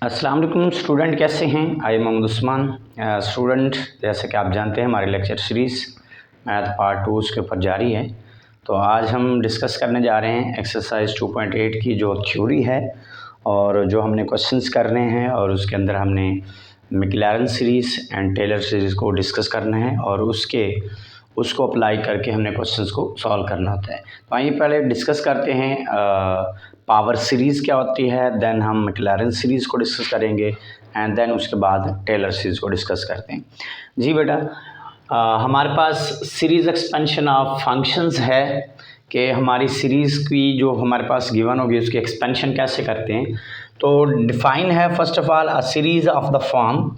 अस्सलाम वालेकुम स्टूडेंट, कैसे हैं? I am Mohammad Usman. Student, जैसे कि आप जानते हैं हमारी लेक्चर सीरीज़ मैथ पार्ट 2 उसके ऊपर जारी है। तो आज हम डिस्कस करने जा रहे हैं एक्सरसाइज 2.8 की जो थ्योरी है और जो हमने क्वेश्चंस करने हैं और उसके अंदर हमने Maclaurin series and Taylor series को डिस्कस करना है और उसको अप्लाई करके हमने क्वेश्चंस को सॉल्व करना होता है। तो आइए पहले डिस्कस करते हैं पावर सीरीज़ क्या होती है, देन हम मैक्लैरन सीरीज़ को डिस्कस करेंगे एंड देन उसके बाद टेलर सीरीज़ को डिस्कस करते हैं। जी बेटा, हमारे पास सीरीज़ एक्सपेंशन ऑफ फंक्शंस है कि हमारी सीरीज़ की जो हमारे पास गिवन होगी उसकी एक्सपेंशन कैसे करते हैं। तो डिफ़ाइन है first of all a series of the form,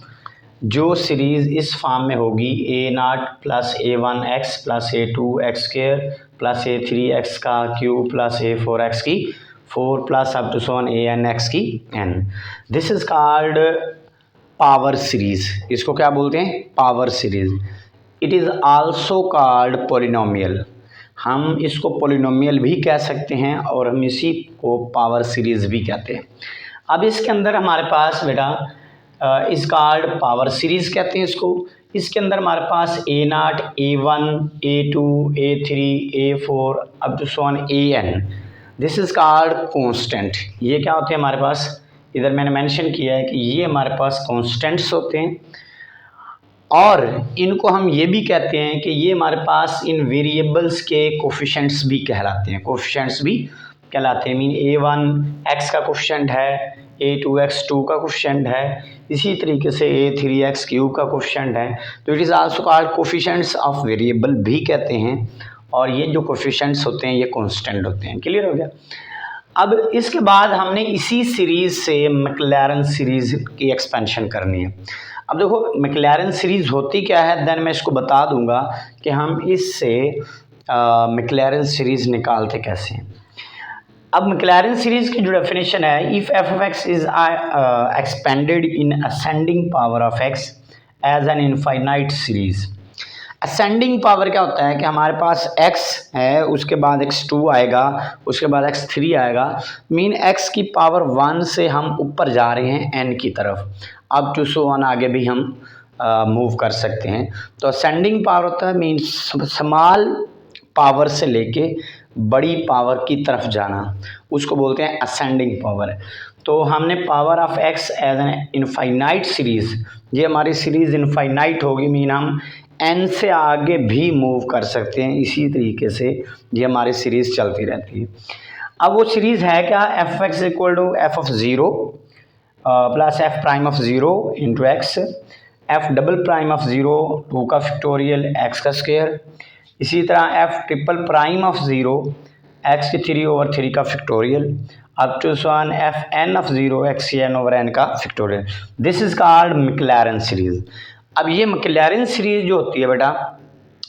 जो सीरीज़ इस फॉर्म में होगी a0 plus a1x plus a2x square plus a3x का क्यूब प्लस a4x की 4 plus up to Son an(x) की n। This is called power series. इसको क्या बोलते हैं? Power series. It is also called polynomial. हम इसको पोलिनोमियल भी कह सकते हैं और हम इसी को पावर सीरीज़ भी कहते हैं। अब इसके अंदर हमारे पास बेटा इस कॉल्ड पावर सीरीज़ कहते हैं इसको। इसके अंदर हमारे पास a0, a1, a2, a3, a4 up to so on an। This is called constant. ये क्या होते हैं हमारे पास? इधर मैंने मेंशन किया है कि ये हमारे पास कांस्टेंट्स होते हैं और इनको हम ये भी कहते हैं कि ये हमारे पास इन वेरिएबल्स के कोफिशिएंट्स भी कहलाते हैं। कोफिशिएंट्स भी कहलाते हैं, मीन a1 x का कोफिशिएंट है, a2x 2 का कोफिशिएंट है, इसी तरीके से a3x क्यूब का कोफिशिएंट है। तो it is also called coefficients of variable भी कहते हैं और ये जो कोफिशिएंट्स होते हैं ये कांस्टेंट होते हैं। क्लियर हो गया? अब इसके बाद हमने इसी सीरीज़ से मैक्लैरन सीरीज़ की एक्सपेंशन करनी है। अब देखो मैक्लैरन सीरीज़ होती क्या है, देन मैं इसको बता दूंगा कि हम इससे मैक्लैरन सीरीज़ निकालते कैसे हैं। अब मैक्लैरन सीरीज़ की जो डेफिनेशन है, if F of X is expanded in ascending power of X as N infinite series. Ascending power क्या होता है कि हमारे पास x है, उसके बाद x2 आएगा, उसके बाद x3 आएगा, मीन x की पावर 1 से हम ऊपर जा रहे हैं n की तरफ। अब टू सो ऑन आगे भी हम मूव कर सकते हैं। तो असेंडिंग पावर होता है मीन स्मॉल पावर से लेके बड़ी पावर की तरफ जाना, उसको बोलते हैं असेंडिंग पावर। तो हमने power of x as N infinite series, ये हमारी सीरीज़ इनफाइनाइट होगी, मीन हम n से आगे भी मूव कर सकते हैं। इसी तरीके से ये हमारी सीरीज़ चलती रहती है। अब वो सीरीज़ है क्या? F X equal to F of zero plus F prime of zero into X, F double prime of zero 2 का फैक्टोरियल x का स्क्वायर, इसी तरह F triple prime of zero x की 3/3 का factorial up to one F n of zero x n over n का factorial. This is called Maclaurin series. अब ये McLaren series जो होती है बेटा,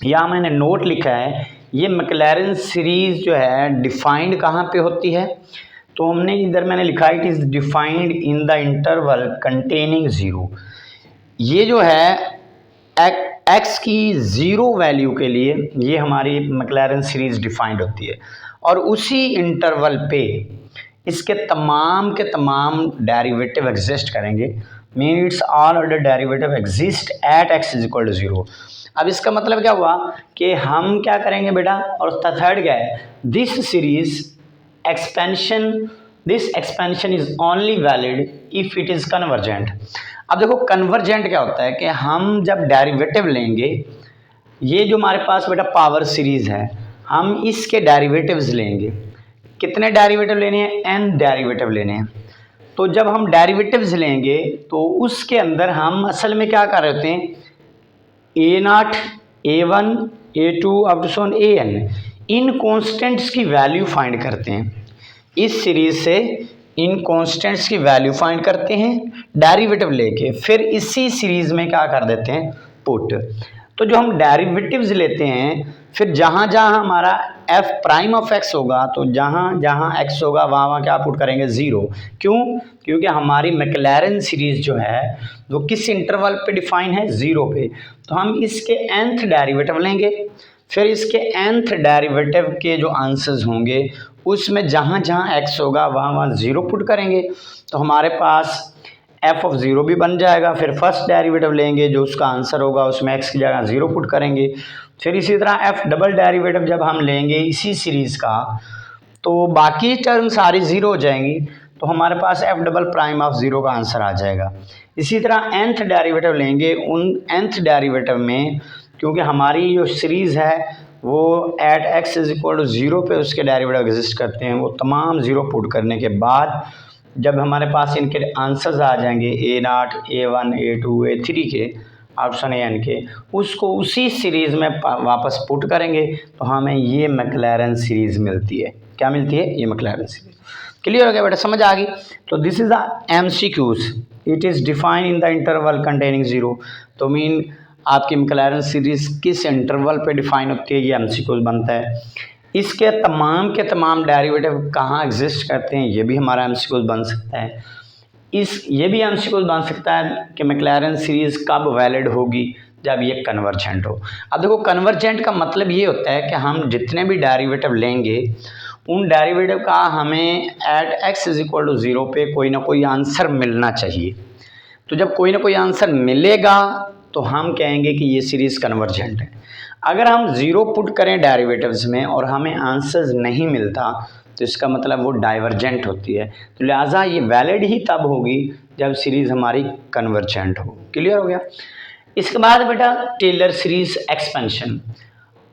यहाँ मैंने नोट लिखा है, ये मैक्लैरन सीरीज़ जो है डिफाइंड कहाँ पे होती है? तो हमने इधर मैंने लिखा है, it is defined in the interval containing zero. ये जो है x की ज़ीरो वैल्यू के लिए ये हमारी मैक्लैरन सीरीज़ डिफाइंड होती है और उसी इंटरवल पे इसके तमाम के तमाम डेरिवेटिव एग्जिस्ट करेंगे, mean it's all order derivative exist at x is equal to zero. अब इसका मतलब क्या हुआ कि हम क्या करेंगे बेटा, और थर्ड क्या है, this series expansion is only valid if it is convergent. अब देखो कन्वर्जेंट क्या होता है कि हम जब डेरिवेटिव लेंगे, ये जो हमारे पास बेटा पावर सीरीज़ है, हम इसके डेरिवेटिव्स लेंगे। कितने डेरिवेटिव लेने हैं? n डेरिवेटिव लेने हैं। तो जब हम डेरिवेटिव्स लेंगे तो उसके अंदर हम असल में क्या कर रहे होते हैं, a0, a1, a2 up to so on an, इन कॉन्स्टेंट्स की वैल्यू फाइंड करते हैं। इस सीरीज से इन कॉन्स्टेंट्स की वैल्यू फाइंड करते हैं डेरिवेटिव लेके, फिर इसी सीरीज में क्या कर देते हैं, पुट। तो जो हम डेरिवेटिव्स लेते हैं, फिर जहाँ जहाँ हमारा एफ प्राइम ऑफ एक्स होगा, तो जहाँ जहाँ एक्स होगा वहाँ वहाँ क्या पुट करेंगे, ज़ीरो। क्यों? क्योंकि हमारी मैक्लैरन सीरीज़ जो है वो किस इंटरवल पे डिफाइन है, ज़ीरो पे। तो हम इसके nth डेरिवेटिव लेंगे, फिर इसके nth डेरिवेटिव के जो आंसर्स होंगे उसमें जहाँ जहाँ x होगा वहाँ वहाँ ज़ीरो पुट करेंगे। तो हमारे पास एफ ऑफ ज़ीरो भी बन जाएगा। फिर फर्स्ट डेरिवेटिव लेंगे जो उसका आंसर होगा, उसमें एक्स की जगह ज़ीरो पुट करेंगे। फिर इसी तरह एफ डबल डेरिवेटिव जब हम लेंगे इसी सीरीज़ का, तो बाकी टर्म सारी ज़ीरो हो जाएंगी, तो हमारे पास f double prime of zero का आंसर आ जाएगा। इसी तरह nth डेरिवेटिव लेंगे, उन nth डेरिवेटिव में क्योंकि हमारी जो सीरीज़ है वो at x is equal to zero पे उसके डेरिवेटिव एग्जिस्ट करते हैं, वो तमाम ज़ीरो पुट करने के बाद जब हमारे पास इनके आंसर्स आ जाएंगे A0, A1, A2, A3 के ऑप्शन एन के, उसको उसी सीरीज़ में वापस पुट करेंगे तो हमें ये मैक्लैरेन सीरीज़ मिलती है। क्या मिलती है? ये मैक्लैरेन सीरीज़। क्लियर हो गया बेटा? समझ आ गई? तो this is the MCQs, it is defined in the interval containing zero. तो मीन आपकी मैक्लैरेन सीरीज़ किस इंटरवल पे डिफाइन होती है, ये MCQs बनता है। इसके तमाम के तमाम डेरिवेटिव कहाँ एग्जिस्ट करते हैं, ये भी हमारा MCQs बन सकता है। ये भी MCQs बन सकता है कि मैक्लैरेन सीरीज़ कब वैलिड होगी, जब ये कन्वर्जेंट हो। अब देखो, कन्वर्जेंट का मतलब ये होता है कि हम जितने भी डेरिवेटिव लेंगे उन डेरिवेटिव का हमें at x is equal to zero पे कोई ना कोई आंसर मिलना चाहिए। तो जब कोई ना कोई आंसर मिलेगा तो हम कहेंगे कि ये सीरीज़ कन्वर्जेंट है। अगर हम ज़ीरो पुट करें डेरिवेटिव्स में और हमें आंसर्स नहीं मिलता तो इसका मतलब वो डाइवर्जेंट होती है। तो लिहाजा ये वैलिड ही तब होगी जब सीरीज़ हमारी कन्वर्जेंट हो। क्लियर हो गया? इसके बाद बेटा Taylor series expansion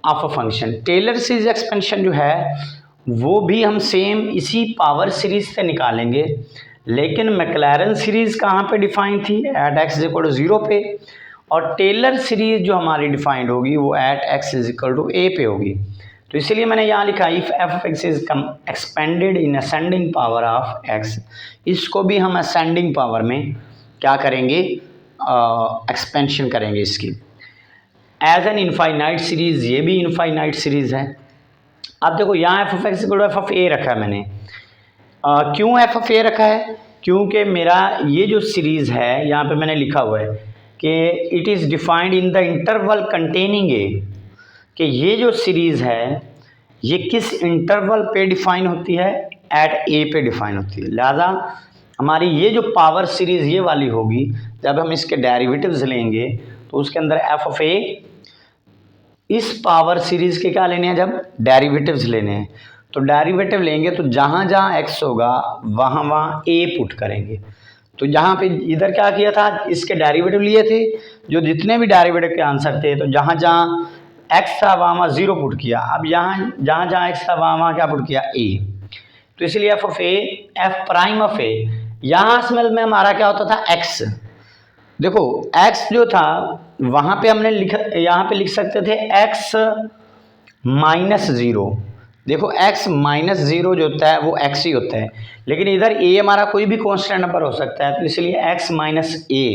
of a function. Taylor series expansion जो है वो भी हम सेम इसी पावर सीरीज़ से निकालेंगे, लेकिन मैक्लैरेन सीरीज़ कहाँ पे डिफाइन थी? At x is equal to zero पे। और टेलर सीरीज़ जो हमारी डिफाइंड होगी वो at x is equal to a पे होगी। तो इसीलिए मैंने यहाँ लिखा if F of x is expanded in ascending power of x, इसको भी हम असेंडिंग पावर में क्या करेंगे? एक्सपेंशन करेंगे इसकी। एज एन इनफाइनाइट सीरीज़, ये भी इनफाइनाइट सीरीज़ है। अब देखो यहाँ f of x equal to F of a रखा है मैंने। क्यों एफ ऑफ ए रखा है? क्योंकि मेरा ये जो सीरीज़ है यहाँ पे मैंने लिखा हुआ है कि it is defined in the interval containing A, कि ये जो सीरीज़ है ये किस इंटरवल पे डिफाइन होती है? एट ए पे डिफाइन होती है। लिहाजा हमारी ये जो पावर सीरीज़ ये वाली होगी, जब हम इसके डेरिवेटिव्स लेंगे तो उसके अंदर एफ ऑफ ए, इस पावर सीरीज़ के क्या लेने हैं? जब डेरिवेटिव्स लेने हैं तो डेरिवेटिव लेंगे तो जहाँ जहाँ एक्स होगा वहाँ वहाँ ए पुट करेंगे। तो जहाँ पे इधर क्या किया था, इसके डेरिवेटिव लिए थे, जो जितने भी डेरिवेटिव के आंसर थे तो जहाँ जहाँ एक्स था वहाँ वहाँ ज़ीरो पुट किया। अब यहाँ जहाँ जहाँ एक्स था वहाँ वहाँ क्या पुट किया? ए। तो इसलिए f of a, f prime of a, यहाँ में हमारा क्या होता था? एक्स। देखो x जो था वहाँ पे हमने यहाँ पे लिख सकते थे x माइनस ज़ीरो। देखो x माइनस ज़ीरो जो होता है वो x ही होता है, लेकिन इधर a हमारा कोई भी कांस्टेंट नंबर हो सकता है, तो इसलिए x माइनस a,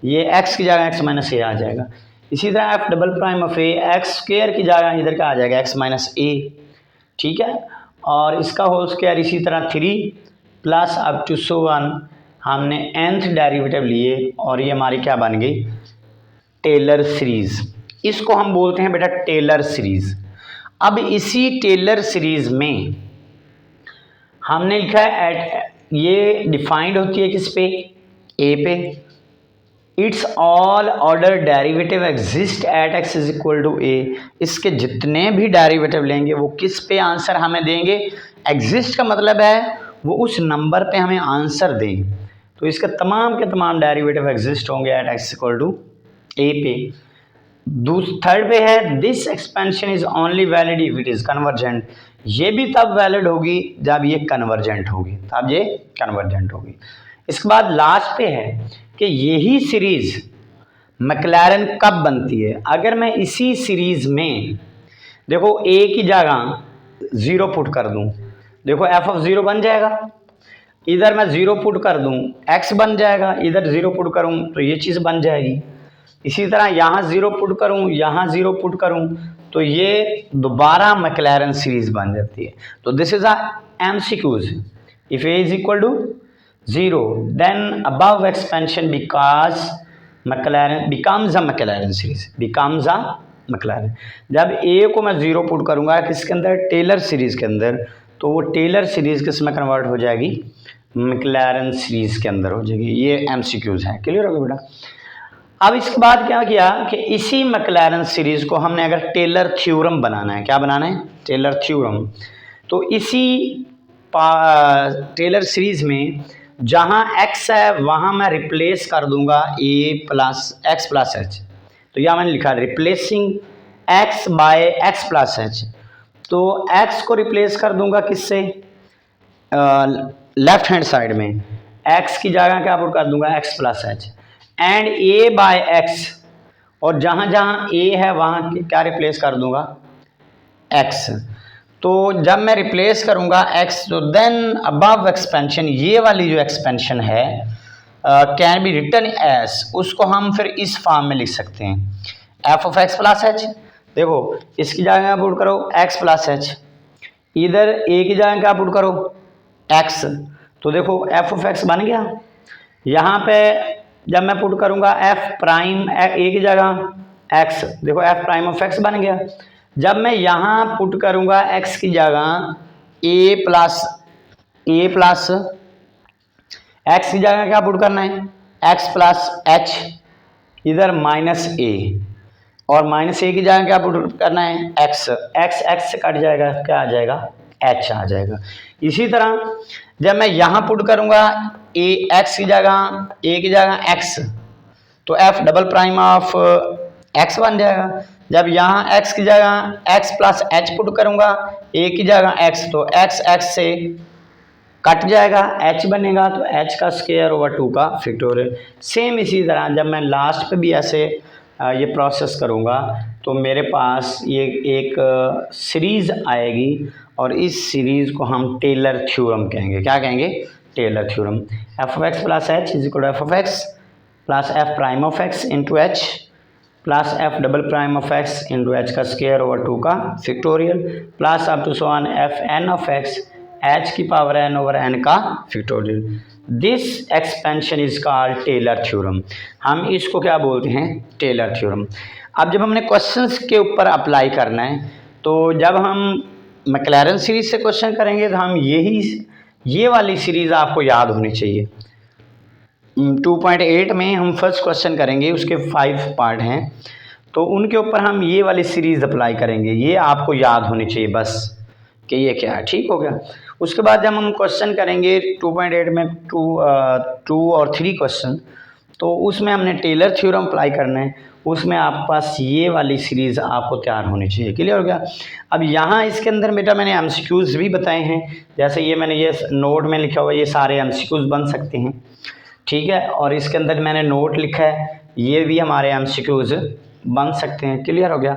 ये x की जगह x माइनस a आ जाएगा। इसी तरह f double prime of a, x square की जगह इधर क्या आ जाएगा? x minus a। ठीक है, और इसका होल स्क्वायर इसी तरह 3 plus up to so on. हमने nth डेरिवेटिव लिए और ये हमारी क्या बन गई? Taylor series. इसको हम बोलते हैं बेटा टेलर सीरीज़। अब इसी टेलर सीरीज़ में हमने लिखा है एट, ये डिफाइंड होती है किस पे? ए पे। It's all order derivative exist at x is equal to a. इसके जितने भी डेरिवेटिव लेंगे वो किस पे आंसर हमें देंगे? एग्जिस्ट का मतलब है वो उस नंबर पे हमें आंसर दें। तो इसके तमाम के तमाम डेरिवेटिव एग्जिस्ट होंगे eight x equal to a पे। थर्ड पे है this expansion is only valid if it is convergent. ये भी तब वैलिड होगी जब ये कन्वर्जेंट होगी, तब ये कन्वर्जेंट होगी। इसके बाद लास्ट पे है कि यही सीरीज मैक्लैरेन कब बनती है? अगर मैं इसी सीरीज में देखो ए की जगह ज़ीरो पुट कर दूं, देखो एफ ऑफ ज़ीरो बन जाएगा। इधर मैं ज़ीरो पुट कर दूं, एक्स बन जाएगा। इधर ज़ीरो पुट करूं तो ये चीज़ बन जाएगी। इसी तरह यहाँ ज़ीरो पुट करूं, यहाँ ज़ीरो पुट करूं तो ये दोबारा मैक्लैरेन सीरीज बन जाती है। तो this is MCQs। If a is equal to zero then above expansion because Maclaurin becomes a Maclaurin series, becomes a Maclaurin. जब ए को मैं ज़ीरो पुट करूँगा किसके अंदर? टेलर सीरीज़ के अंदर, तो वो टेलर सीरीज़ किस में कन्वर्ट हो जाएगी? मैक्लैरन सीरीज़ के अंदर हो जाएगी। ये MCQs हैं, क्लियर हो गया बेटा। अब इसके बाद क्या किया कि इसी मैक्लैरन सीरीज़ को हमने अगर टेलर थ्योरम बनाना है, क्या बनाना है, टेलर थ्योरम, तो इसी टेलर सीरीज़ में जहाँ x है वहाँ मैं रिप्लेस कर दूंगा a plus X plus H. तो यह मैंने लिखा replacing x by X plus H. तो x को रिप्लेस कर दूंगा किससे, लेफ्ट हैंड साइड में x की जगह क्या पुट कर दूंगा x plus H, and a by X, और जहाँ जहाँ a है वहाँ क्या रिप्लेस कर दूंगा x। तो जब मैं रिप्लेस करूंगा x, तो देन अबव एक्सपेंशन, ये वाली जो एक्सपेंशन है कैन बी रिटन एज, उसको हम फिर इस फॉर्म में लिख सकते हैं f of x plus H. देखो इसकी जगह पुट करो x प्लस एच, इधर a की जगह क्या पुट करो x, तो देखो f ऑफ x बन गया। यहाँ पे जब मैं पुट करूंगा f प्राइम a की जगह x, देखो f प्राइम ऑफ x बन गया। जब मैं यहाँ पुट करूंगा x की जगह a प्लस x की जगह क्या पुट करना है x प्लस एच, इधर माइनस a, और माइनस a की जगह क्या पुट करना है x से कट जाएगा, क्या आ जाएगा h आ जाएगा। इसी तरह जब मैं यहाँ पुट करूंगा x की जगह x, तो f double prime of x बन जाएगा। जब यहाँ x की जगह x प्लस एच पुट करूंगा a की जगह x, तो x से कट जाएगा, h बनेगा, तो h का स्क्वायर ओवर 2 का फैक्टोरियल। सेम इसी तरह जब मैं लास्ट पे भी ऐसे ये प्रोसेस करूँगा तो मेरे पास ये एक सीरीज़ आएगी, और इस सीरीज़ को हम टेलर थ्योरम कहेंगे। क्या कहेंगे, Taylor theorem. f of x plus H is equal to f of x plus f prime of x into H plus f double prime of x into H का square over 2 का factorial, plus up to so on f n of x h की power n over n का factorial. This expansion is called Taylor theorem. हम इसको क्या बोलते हैं, Taylor theorem. अब जब हमने क्वेश्चंस के ऊपर अप्लाई करना है, तो जब हम मैक्लैरन सीरीज से क्वेश्चन करेंगे तो हम ये वाली सीरीज आपको याद होनी चाहिए। 2.8 में हम फर्स्ट क्वेश्चन करेंगे, उसके 5 पार्ट हैं, तो उनके ऊपर हम ये वाली सीरीज अप्लाई करेंगे। ये आपको याद होनी चाहिए बस कि ये क्या है, ठीक हो गया। उसके बाद जब हम क्वेश्चन करेंगे 2.8 में 2 और 3 क्वेश्चन, तो उसमें हमने टेलर थ्योरम अप्लाई करना है। उसमें आपके पास ये वाली सीरीज़ आपको तैयार होनी चाहिए, क्लियर हो गया। अब यहाँ इसके अंदर बेटा मैंने MCQs भी बताए हैं, जैसे ये मैंने ये नोट में लिखा हुआ, ये सारे MCQs बन सकते हैं, ठीक है। और इसके अंदर मैंने नोट लिखा है, ये भी हमारे MCQs बन सकते हैं, क्लियर हो गया।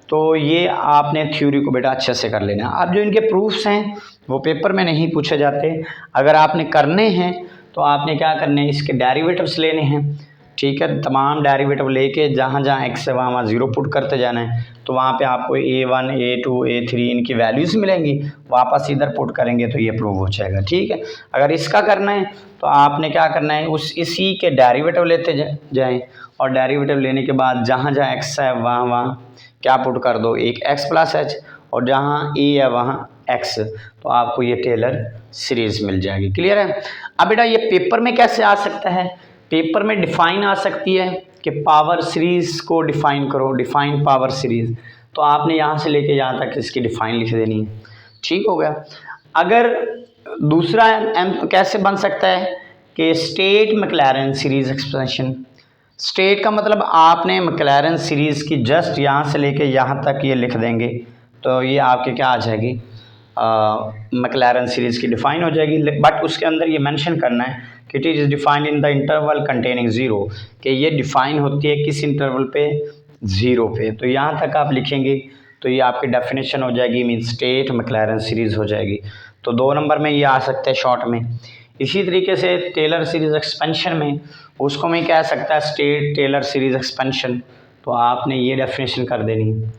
तो ये आपने थ्योरी को बेटा अच्छे से कर लेना। अब जो इनके प्रूफ्स हैं वो पेपर में नहीं पूछे जाते, अगर आपने करने हैं तो आपने क्या करने हैं, इसके डेरिवेटिव्स लेने हैं, ठीक है। तमाम डेरिवेटिव लेके जहाँ जहाँ x है वहाँ 0 पुट करते जाना है, तो वहाँ पे आपको a1 a2 a3 इनकी वैल्यूज़ मिलेंगी, वापस इधर पुट करेंगे तो ये प्रूव हो जाएगा, ठीक है। अगर इसका करना है तो आपने क्या करना है, इसी के डेरिवेटिव लेते जाएँ, और डेरिवेटिव लेने के बाद जहाँ जहाँ x है वहाँ क्या पुट कर दो, एक x प्लस एच, और जहाँ a है वहाँ x, तो आपको ये टेलर सीरीज़ मिल जाएगी, क्लियर है। अब बेटा ये पेपर में कैसे आ सकता है, पेपर में डिफ़ाइन आ सकती है कि पावर सीरीज़ को डिफ़ाइन करो, डिफ़ाइन पावर सीरीज़, तो आपने यहाँ से लेके यहाँ तक इसकी डिफ़ाइन लिख देनी है, ठीक हो गया। अगर दूसरा कैसे बन सकता है कि state McLaren series expansion. State का मतलब आपने मैक्लैरन सीरीज़ की जस्ट यहाँ से लेके यहाँ तक ये लिख देंगे, तो ये आपके क्या आ जाएगी, मैक्लैरन सीरीज़ की डिफ़ाइन हो जाएगी। बट उसके अंदर ये मेंशन करना है कि it is defined in the interval containing 0, कि ये डिफ़ाइन होती है किस इंटरवल पे, 0 पे। तो यहाँ तक आप लिखेंगे तो ये आपकी डेफिनेशन हो जाएगी, मीन स्टेट मैक्लैरन सीरीज़ हो जाएगी। तो 2 नंबर में ये आ सकते हैं शॉर्ट में। इसी तरीके से टेलर सीरीज़ एक्सपेंशन में उसको मैं कह सकता है स्टेट टेलर सीरीज़ एक्सपेंशन, तो आपने ये डेफिनेशन कर देनी है,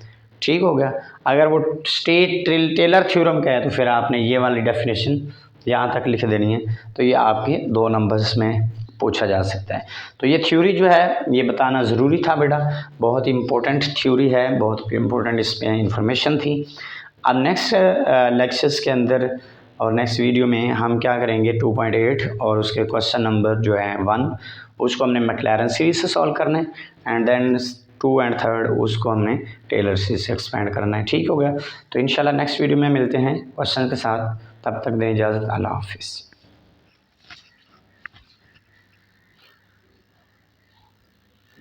ठीक हो गया। अगर वो स्टेट टेलर थ्योरम का है तो फिर आपने ये वाली डेफिनेशन यहाँ तक लिख देनी है, तो ये आपके 2 नंबर्स में पूछा जा सकता है। तो ये थ्योरी जो है ये बताना ज़रूरी था बेटा, बहुत इम्पोर्टेंट थ्योरी है, बहुत इम्पोर्टेंट इसमें इंफॉर्मेशन थी। अब नेक्स्ट लेक्चर्स के अंदर और नेक्स्ट वीडियो में हम क्या करेंगे 2.8 और उसके क्वेश्चन नंबर जो है 1 उसको हमने मैक्लैरन सीरीज से सॉल्व करना है, एंड देन 2 एंड 3 उसको हमने टेलर सीरीज से एक्सपेंड करना है। ठीक हो गया। तो इंशाल्लाह नेक्स्ट वीडियो में मिलते हैं क्वेश्चन के साथ, तब तक दें इजाज़त। अल्लाह हाफिज़।